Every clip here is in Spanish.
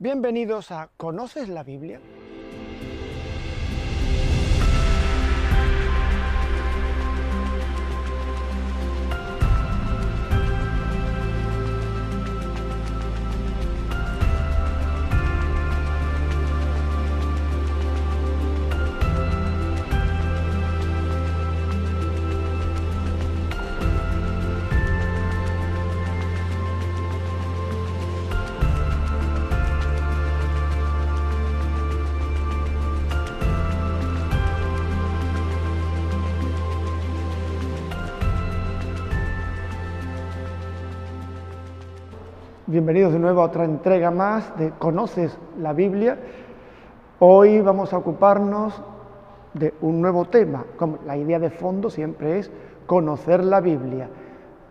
Bienvenidos a ¿Conoces la Biblia? Bienvenidos de nuevo a otra entrega más de ¿Conoces la Biblia? Hoy vamos a ocuparnos de un nuevo tema. Como la idea de fondo siempre es conocer la Biblia.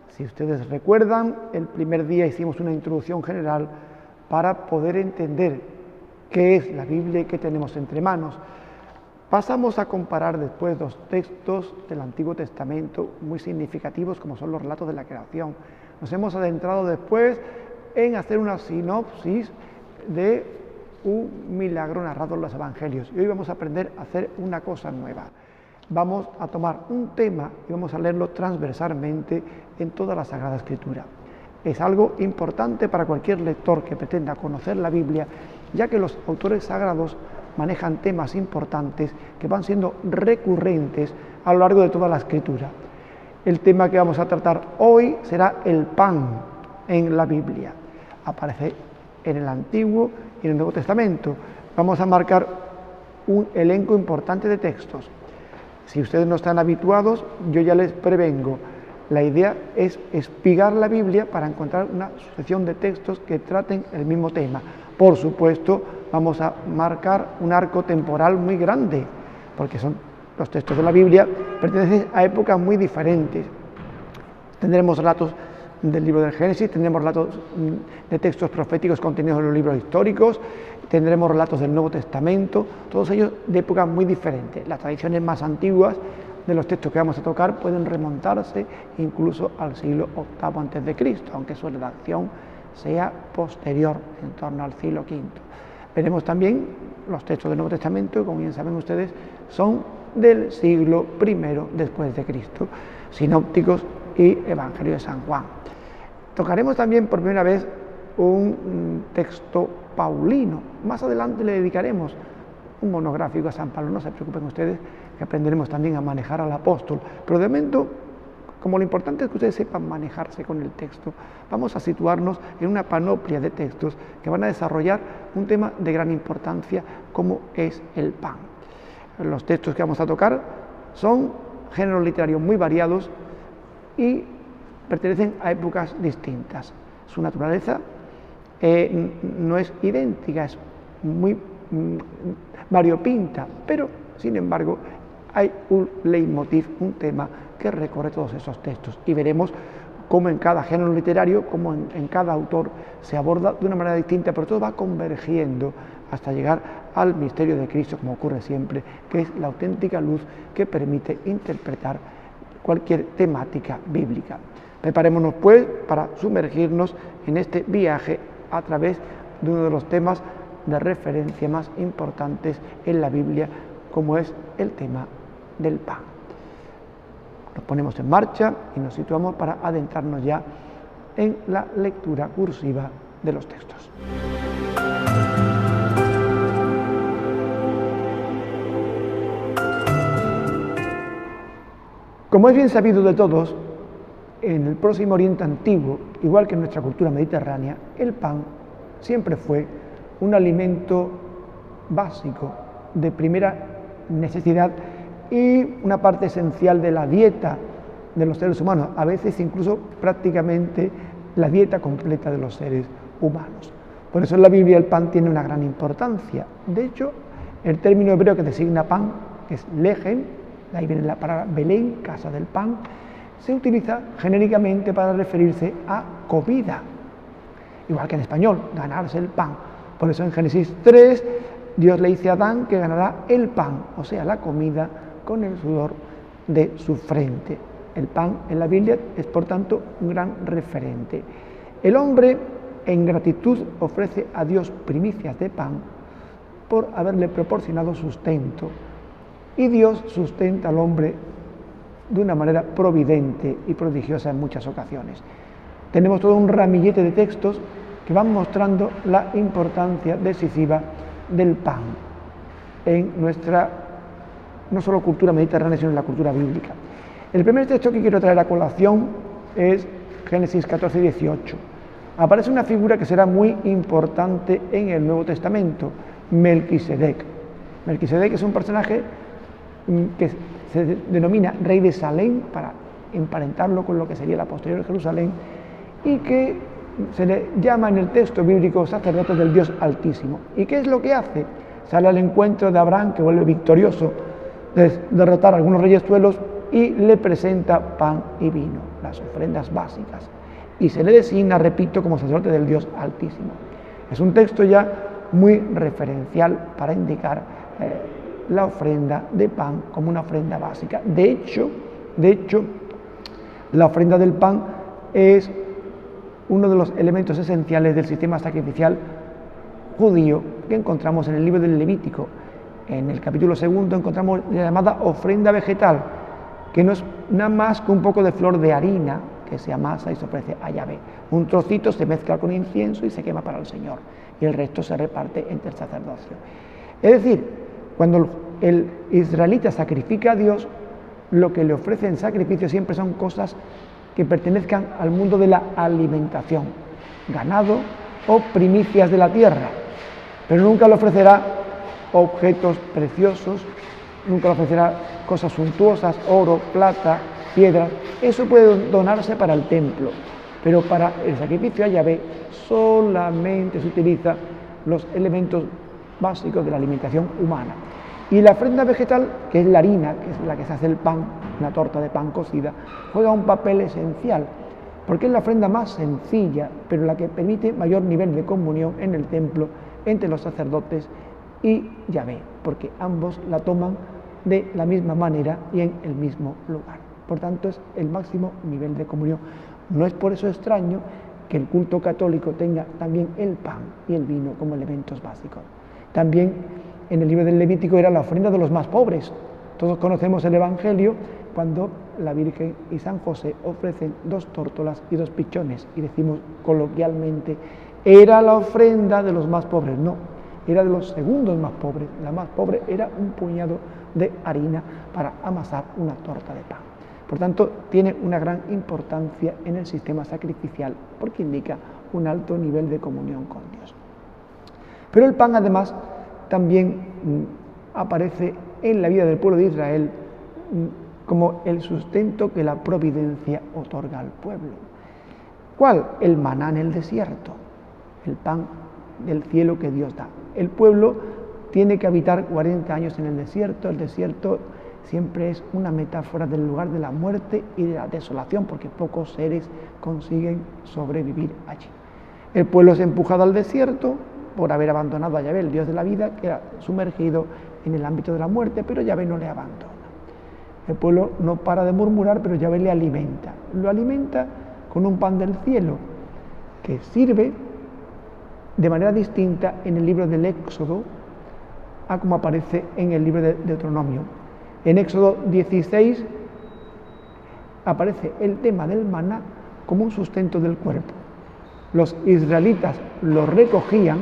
Si ustedes recuerdan, el primer día hicimos una introducción general para poder entender qué es la Biblia y qué tenemos entre manos. Pasamos a comparar después dos textos del Antiguo Testamento muy significativos como son los relatos de la creación. Nos hemos adentrado después en hacer una sinopsis de un milagro narrado en los Evangelios. Y hoy vamos a aprender a hacer una cosa nueva. Vamos a tomar un tema y vamos a leerlo transversalmente en toda la Sagrada Escritura. Es algo importante para cualquier lector que pretenda conocer la Biblia, ya que los autores sagrados manejan temas importantes que van siendo recurrentes a lo largo de toda la Escritura. El tema que vamos a tratar hoy será el pan en la Biblia. Aparece en el Antiguo y en el Nuevo Testamento. Vamos a marcar un elenco importante de textos. Si ustedes no están habituados, yo ya les prevengo. La idea es espigar la Biblia para encontrar una sucesión de textos que traten el mismo tema. Por supuesto, vamos a marcar un arco temporal muy grande, porque son los textos de la Biblia pertenecen a épocas muy diferentes. Tendremos relatos del libro del Génesis, tendremos relatos de textos proféticos contenidos en los libros históricos, tendremos relatos del Nuevo Testamento, todos ellos de épocas muy diferentes. Las tradiciones más antiguas de los textos que vamos a tocar pueden remontarse incluso al siglo VIII a.C., aunque su redacción sea posterior, en torno al siglo V. Veremos también los textos del Nuevo Testamento, que como bien saben ustedes, son del siglo I después de Cristo, sinópticos y Evangelio de San Juan. Tocaremos también por primera vez un texto paulino. Más adelante le dedicaremos un monográfico a San Pablo, no se preocupen ustedes, que aprenderemos también a manejar al apóstol. Pero de momento, como lo importante es que ustedes sepan manejarse con el texto, vamos a situarnos en una panoplia de textos que van a desarrollar un tema de gran importancia como es el pan. Los textos que vamos a tocar son géneros literarios muy variados y pertenecen a épocas distintas. Su naturaleza no es idéntica, es muy variopinta, pero sin embargo hay un leitmotiv, un tema que recorre todos esos textos y veremos cómo en cada género literario, cómo en cada autor se aborda de una manera distinta, pero todo va convergiendo hasta llegar al misterio de Cristo, como ocurre siempre, que es la auténtica luz que permite interpretar cualquier temática bíblica. Preparémonos pues para sumergirnos en este viaje a través de uno de los temas de referencia más importantes en la Biblia, como es el tema del pan. Nos ponemos en marcha y nos situamos para adentrarnos ya en la lectura cursiva de los textos. Como es bien sabido de todos, en el Próximo Oriente Antiguo, igual que en nuestra cultura mediterránea, el pan siempre fue un alimento básico, de primera necesidad y una parte esencial de la dieta de los seres humanos, a veces incluso prácticamente la dieta completa de los seres humanos. Por eso en la Biblia el pan tiene una gran importancia. De hecho, el término hebreo que designa pan, que es lejem, de ahí viene la palabra Belén, casa del pan, se utiliza genéricamente para referirse a comida, igual que en español, ganarse el pan. Por eso en Génesis 3, Dios le dice a Adán que ganará el pan, o sea, la comida, con el sudor de su frente. El pan en la Biblia es, por tanto, un gran referente. El hombre en gratitud ofrece a Dios primicias de pan por haberle proporcionado sustento. Y Dios sustenta al hombre de una manera providente y prodigiosa en muchas ocasiones. Tenemos todo un ramillete de textos que van mostrando la importancia decisiva del pan en nuestra, no solo cultura mediterránea, sino en la cultura bíblica. El primer texto que quiero traer a colación es Génesis 14, 18. Aparece una figura que será muy importante en el Nuevo Testamento, Melquisedec. Melquisedec es un personaje que se denomina rey de Salem, para emparentarlo con lo que sería la posterior Jerusalén, y que se le llama en el texto bíblico sacerdote del Dios Altísimo. ¿Y qué es lo que hace? Sale al encuentro de Abraham, que vuelve victorioso de derrotar a algunos reyezuelos, y le presenta pan y vino, las ofrendas básicas, y se le designa, repito, como sacerdote del Dios Altísimo. Es un texto ya muy referencial para indicar la ofrenda de pan como una ofrenda básica. De hecho, la ofrenda del pan es uno de los elementos esenciales del sistema sacrificial judío que encontramos en el libro del Levítico. En el capítulo 2 encontramos la llamada ofrenda vegetal, que no es nada más que un poco de flor de harina que se amasa y se ofrece a Yahvé. Un trocito se mezcla con incienso y se quema para el Señor, y el resto se reparte entre el sacerdocio. Es decir, cuando el israelita sacrifica a Dios, lo que le ofrece en sacrificio siempre son cosas que pertenezcan al mundo de la alimentación, ganado o primicias de la tierra, pero nunca le ofrecerá objetos preciosos, nunca le ofrecerá cosas suntuosas, oro, plata, piedras. Eso puede donarse para el templo, pero para el sacrificio a Yahvé solamente se utilizan los elementos básicos de la alimentación humana. Y la ofrenda vegetal, que es la harina, que es la que se hace el pan, una torta de pan cocida, juega un papel esencial, porque es la ofrenda más sencilla, pero la que permite mayor nivel de comunión en el templo entre los sacerdotes y Yahvé, porque ambos la toman de la misma manera y en el mismo lugar. Por tanto, es el máximo nivel de comunión. No es por eso extraño que el culto católico tenga también el pan y el vino como elementos básicos. También en el libro del Levítico era la ofrenda de los más pobres. Todos conocemos el Evangelio cuando la Virgen y San José ofrecen 2 tórtolas y 2 pichones, y decimos coloquialmente, era la ofrenda de los más pobres. No, era de los segundos más pobres. La más pobre era un puñado de harina para amasar una torta de pan. Por tanto, tiene una gran importancia en el sistema sacrificial, porque indica un alto nivel de comunión con Dios. Pero el pan, además, también aparece en la vida del pueblo de Israel como el sustento que la providencia otorga al pueblo. ¿Cuál? El maná en el desierto, el pan del cielo que Dios da. El pueblo tiene que habitar 40 años en el desierto. El desierto siempre es una metáfora del lugar de la muerte y de la desolación, porque pocos seres consiguen sobrevivir allí. El pueblo es empujado al desierto por haber abandonado a Yahvé, el Dios de la vida, que era sumergido en el ámbito de la muerte, pero Yahvé no le abandona. El pueblo no para de murmurar, pero Yahvé le alimenta. Lo alimenta con un pan del cielo, que sirve de manera distinta en el libro del Éxodo a como aparece en el libro de Deuteronomio. En Éxodo 16 aparece el tema del maná como un sustento del cuerpo. Los israelitas lo recogían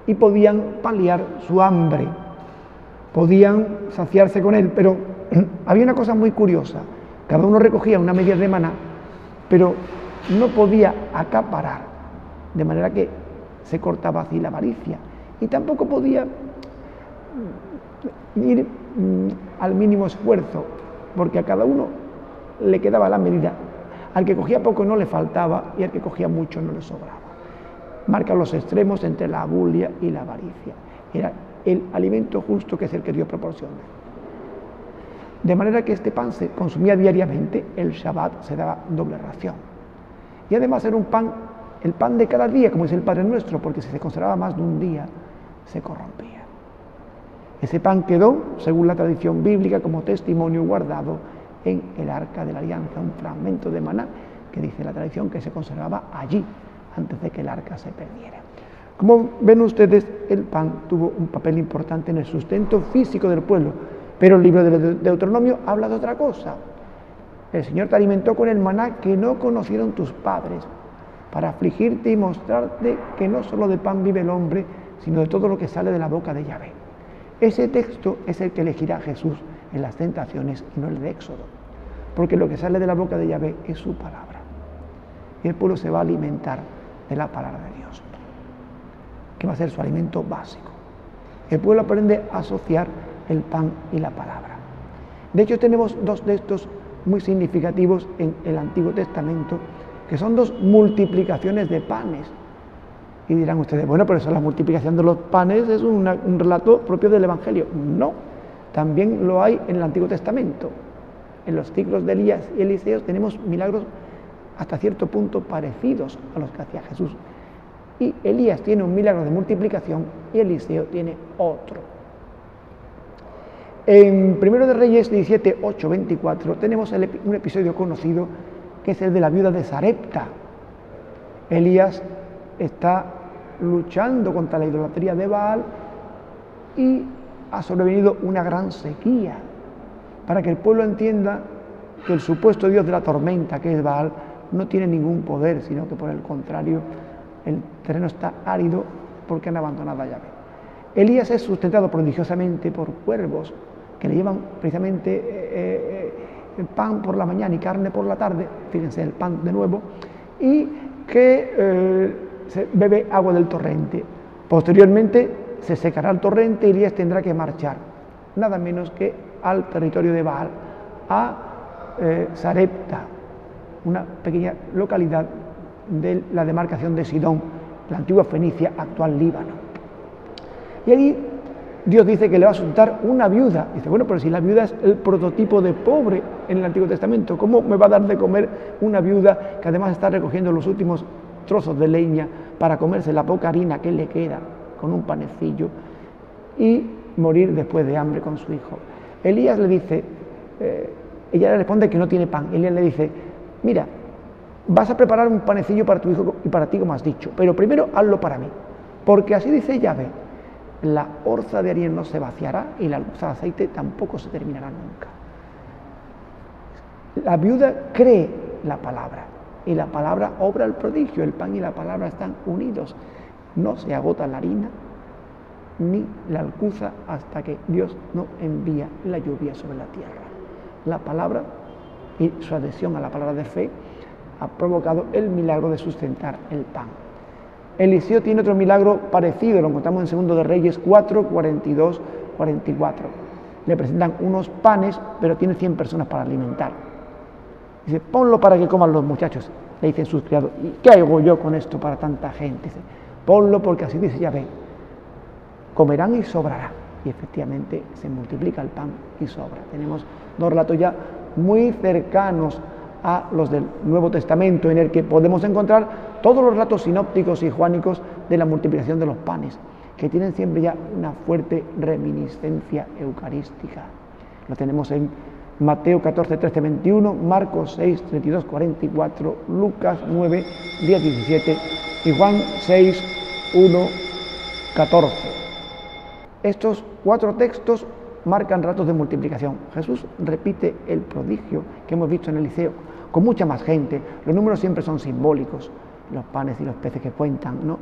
y podían paliar su hambre, podían saciarse con él, pero había una cosa muy curiosa. Cada uno recogía una medida de maná, pero no podía acaparar, de manera que se cortaba así la avaricia, y tampoco podía ir al mínimo esfuerzo, porque a cada uno le quedaba la medida. Al que cogía poco no le faltaba, y al que cogía mucho no le sobraba. Marca los extremos entre la abulia y la avaricia. Era el alimento justo, que es el que Dios proporciona. De manera que este pan se consumía diariamente. El Shabbat se daba doble ración. Y además era un pan, el pan de cada día, como dice el Padre Nuestro, porque si se conservaba más de un día, se corrompía. Ese pan quedó, según la tradición bíblica, como testimonio guardado en el Arca de la Alianza, un fragmento de maná que dice la tradición que se conservaba allí, antes de que el arca se perdiera. Como ven ustedes, el pan tuvo un papel importante en el sustento físico del pueblo, pero el libro de Deuteronomio habla de otra cosa. El Señor te alimentó con el maná que no conocieron tus padres, para afligirte y mostrarte que no solo de pan vive el hombre, sino de todo lo que sale de la boca de Yahvé. Ese texto es el que elegirá Jesús en las tentaciones y no el de Éxodo, porque lo que sale de la boca de Yahvé es su palabra. Y el pueblo se va a alimentar de la palabra de Dios, que va a ser su alimento básico. El pueblo aprende a asociar el pan y la palabra. De hecho, tenemos dos textos muy significativos en el Antiguo Testamento, que son dos multiplicaciones de panes. Y dirán ustedes, bueno, pero eso, la multiplicación de los panes es un relato propio del Evangelio. No, también lo hay en el Antiguo Testamento. En los ciclos de Elías y Eliseo tenemos milagros hasta cierto punto parecidos a los que hacía Jesús. Y Elías tiene un milagro de multiplicación y Eliseo tiene otro. En 1 de Reyes 17, 8, 24 tenemos un episodio conocido que es el de la viuda de Sarepta. Elías está luchando contra la idolatría de Baal y ha sobrevenido una gran sequía, para que el pueblo entienda que el supuesto dios de la tormenta, que es Baal, no tiene ningún poder, sino que por el contrario el terreno está árido porque han abandonado a Yahvé. Elías es sustentado prodigiosamente por cuervos que le llevan precisamente pan por la mañana y carne por la tarde, fíjense el pan de nuevo, y que se bebe agua del torrente. Posteriormente se secará el torrente y Elías tendrá que marchar, nada menos que al territorio de Baal, a Sarepta, una pequeña localidad de la demarcación de Sidón, la antigua Fenicia, actual Líbano. Y allí Dios dice que le va a suscitar una viuda. Dice, bueno, pero si la viuda es el prototipo de pobre en el Antiguo Testamento, ¿cómo me va a dar de comer una viuda que además está recogiendo los últimos trozos de leña para comerse la poca harina que le queda con un panecillo y morir después de hambre con su hijo? Elías le dice, ella le responde que no tiene pan. Elías le dice, mira, vas a preparar un panecillo para tu hijo y para ti, como has dicho, pero primero hazlo para mí, porque así dice Yahvé, la orza de harina no se vaciará y la alcuza de aceite tampoco se terminará nunca. La viuda cree la palabra y la palabra obra el prodigio. El pan y la palabra están unidos. No se agota la harina ni la alcuza hasta que Dios no envía la lluvia sobre la tierra. La palabra y su adhesión a la palabra de fe ha provocado el milagro de sustentar el pan. Eliseo tiene otro milagro parecido, lo encontramos en 2 de Reyes 4, 42, 44. Le presentan unos panes, pero tiene 100 personas para alimentar. Dice, ponlo para que coman los muchachos. Le dicen sus criados, ¿y qué hago yo con esto para tanta gente? Dice, ponlo porque así dice Yahvé, comerán y sobrará. Y efectivamente se multiplica el pan y sobra. Tenemos dos relatos ya muy cercanos a los del Nuevo Testamento, en el que podemos encontrar todos los relatos sinópticos y juánicos de la multiplicación de los panes, que tienen siempre ya una fuerte reminiscencia eucarística. Lo tenemos en Mateo 14, 13, 21, Marcos 6, 32, 44, Lucas 9, 10, 17 y Juan 6, 1, 14. Estos 4 textos marcan relatos de multiplicación. Jesús repite el prodigio que hemos visto en Eliseo, con mucha más gente. Los números siempre son simbólicos, los panes y los peces que cuentan, ¿no?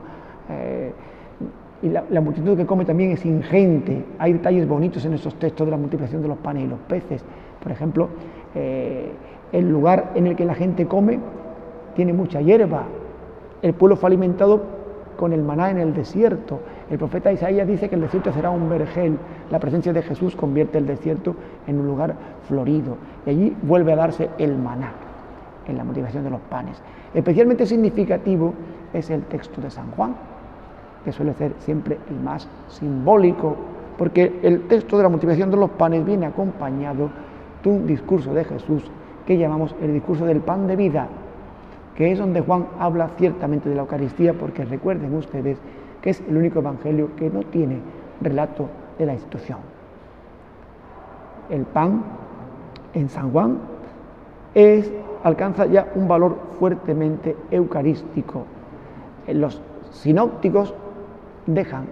Y la multitud que come también es ingente. Hay detalles bonitos en esos textos de la multiplicación de los panes y los peces. Por ejemplo, el lugar en el que la gente come tiene mucha hierba. El pueblo fue alimentado con el maná en el desierto. El profeta Isaías dice que el desierto será un vergel. La presencia de Jesús convierte el desierto en un lugar florido. Y allí vuelve a darse el maná en la multiplicación de los panes. Especialmente significativo es el texto de San Juan, que suele ser siempre el más simbólico, porque el texto de la multiplicación de los panes viene acompañado de un discurso de Jesús que llamamos el discurso del pan de vida, que es donde Juan habla ciertamente de la Eucaristía, porque recuerden ustedes que es el único evangelio que no tiene relato de la institución. El pan en San Juan alcanza ya un valor fuertemente eucarístico. Los sinópticos dejan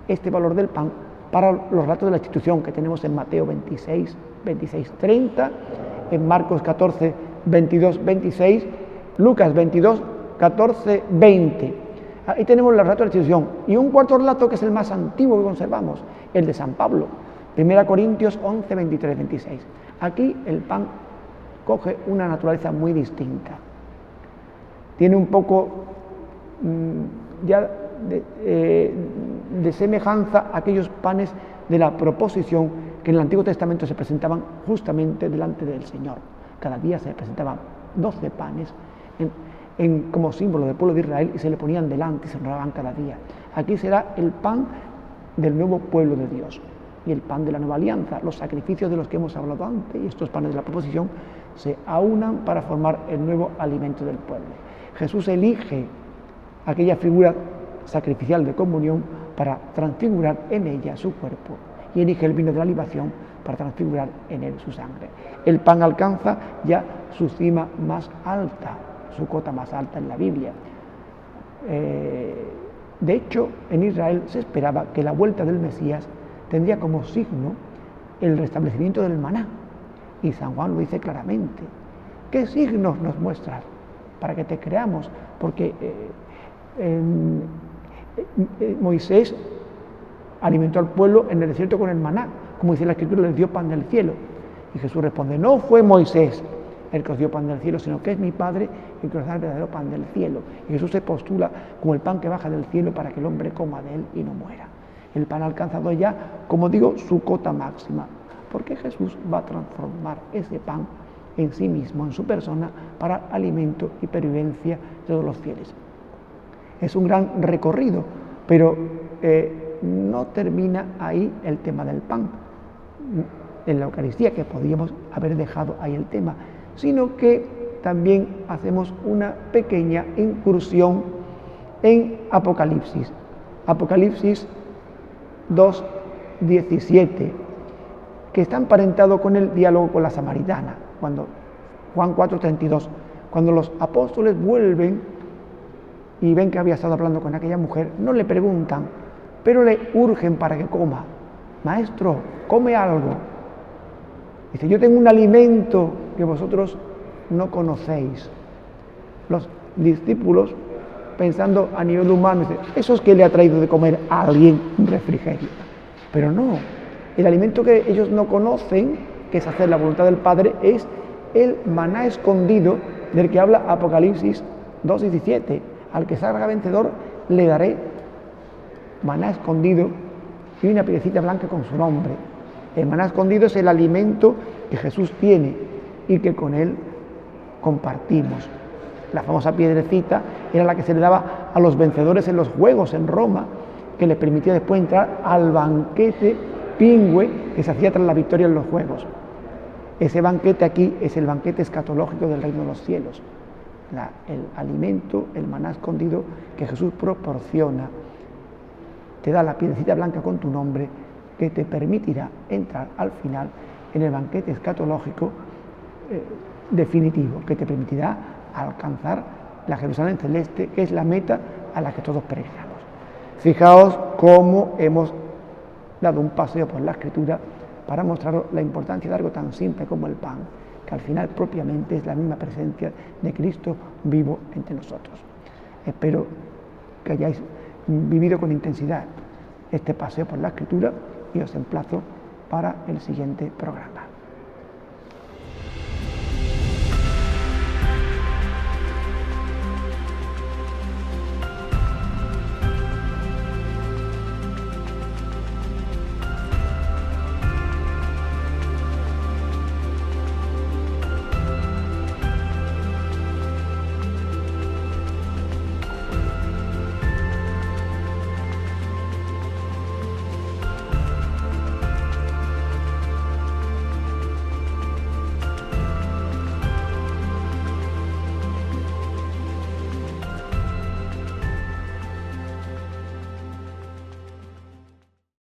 este valor del pan para los relatos de la institución que tenemos en Mateo 26, 26, 30, en Marcos 14, 22, 26, Lucas 22, 14, 20. Ahí tenemos los relatos de la institución. Y un cuarto relato que es el más antiguo que conservamos, el de San Pablo, 1 Corintios 11, 23, 26. Aquí el pan coge una naturaleza muy distinta. Tiene un poco ya de semejanza a aquellos panes de la proposición que en el Antiguo Testamento se presentaban justamente delante del Señor. Cada día se presentaban 12 panes como símbolo del pueblo de Israel y se le ponían delante y se renovaban cada día. Aquí será el pan del nuevo pueblo de Dios y el pan de la nueva alianza. Los sacrificios de los que hemos hablado antes y estos panes de la proposición se aunan para formar el nuevo alimento del pueblo. Jesús elige aquella figura sacrificial de comunión para transfigurar en ella su cuerpo y elige el vino de la libación para transfigurar en él su sangre. El pan alcanza ya su cima más alta, su cota más alta en la Biblia. De hecho, en Israel se esperaba que la vuelta del Mesías tendría como signo el restablecimiento del maná. Y San Juan lo dice claramente. ¿Qué signos nos muestras? Para que te creamos. Porque Moisés alimentó al pueblo en el desierto con el maná. Como dice la Escritura, les dio pan del cielo. Y Jesús responde, no fue Moisés el que os dio pan del cielo, sino que es mi Padre el que os da el verdadero pan del cielo. Y Jesús se postula como el pan que baja del cielo para que el hombre coma de él y no muera. El pan ha alcanzado ya, como digo, su cota máxima, porque Jesús va a transformar ese pan en sí mismo, en su persona, para alimento y pervivencia de todos los fieles. Es un gran recorrido, pero no termina ahí el tema del pan, en la Eucaristía, que podríamos haber dejado ahí el tema, sino que también hacemos una pequeña incursión en Apocalipsis. Apocalipsis 2:17, que está emparentado con el diálogo con la samaritana, cuando Juan 4:32, cuando los apóstoles vuelven y ven que había estado hablando con aquella mujer, no le preguntan, pero le urgen para que coma. Maestro, come algo. Dice, yo tengo un alimento que vosotros no conocéis. Los discípulos, pensando a nivel humano, dicen, eso es que le ha traído de comer a alguien un refrigerio. Pero no, el alimento que ellos no conocen, que es hacer la voluntad del Padre, es el maná escondido del que habla Apocalipsis 2:17. Al que salga vencedor le daré maná escondido y una piedrecita blanca con su nombre. El maná escondido es el alimento que Jesús tiene y que con él compartimos. La famosa piedrecita era la que se le daba a los vencedores en los juegos en Roma, que les permitía después entrar al banquete pingüe que se hacía tras la victoria en los juegos. Ese banquete aquí es el banquete escatológico del reino de los cielos. El alimento, el maná escondido que Jesús proporciona, te da la piedrecita blanca con tu nombre, que te permitirá entrar al final en el banquete escatológico definitivo, que te permitirá alcanzar la Jerusalén celeste, que es la meta a la que todos peregrinamos. Fijaos cómo hemos dado un paseo por la Escritura para mostraros la importancia de algo tan simple como el pan, que al final propiamente es la misma presencia de Cristo vivo entre nosotros. Espero que hayáis vivido con intensidad este paseo por la Escritura y os emplazo para el siguiente programa.